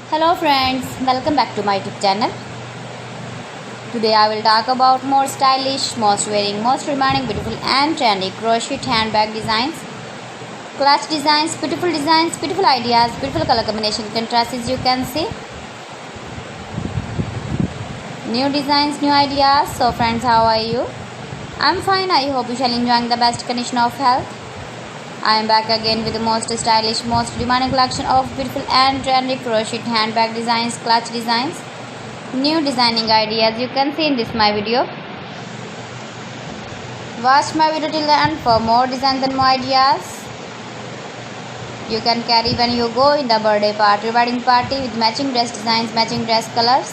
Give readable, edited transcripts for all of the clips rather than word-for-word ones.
Hello friends, welcome back to my YouTube channel. Today I will talk about more stylish, most wearing, most demanding, beautiful and trendy crochet handbag designs, clutch designs, beautiful ideas, beautiful color combination contrasts as you can see. New designs, new ideas. So friends, how are you? I'm fine. I hope you shall enjoying the best condition of health. I am back again with the most stylish, most demanding collection of beautiful and trendy crochet handbag designs, clutch designs, new designing ideas you can see in this my video. Watch my video till the end for more designs and more ideas. You can carry when you go in the birthday party, wedding party with matching dress designs, matching dress colors.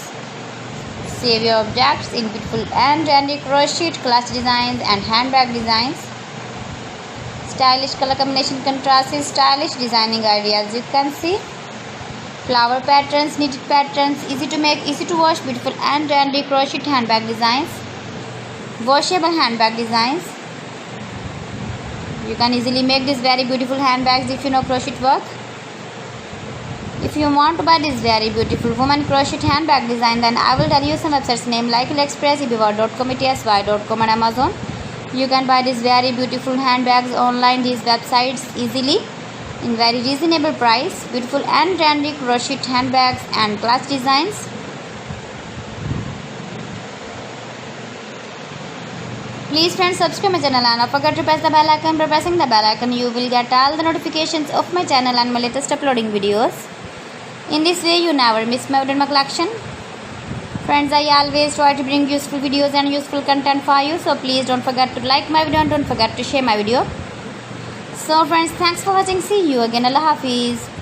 Save your objects in beautiful and trendy crochet, clutch designs and handbag designs. Stylish color combination contrasts, stylish designing ideas you can see. Flower patterns, knitted patterns, easy to make, easy to wash, beautiful and trendy crochet handbag designs, washable handbag designs. You can easily make these very beautiful handbags if you know crochet work. If you want to buy this very beautiful woman crochet handbag design, then I will tell you some websites name like AliExpress, eBay.com, etsy.com and Amazon. You can buy these very beautiful handbags online, these websites easily in very reasonable price. Beautiful and trendy crochet handbags and clutch designs. Please friends, subscribe my channel and don't forget to press the bell icon. By pressing the bell icon you will get all the notifications of my channel and my latest uploading videos. In this way you never miss my collection. Friends, I always try to bring useful videos and useful content for you. So please don't forget to like my video and don't forget to share my video. So friends, thanks for watching. See you again. Allah Hafiz.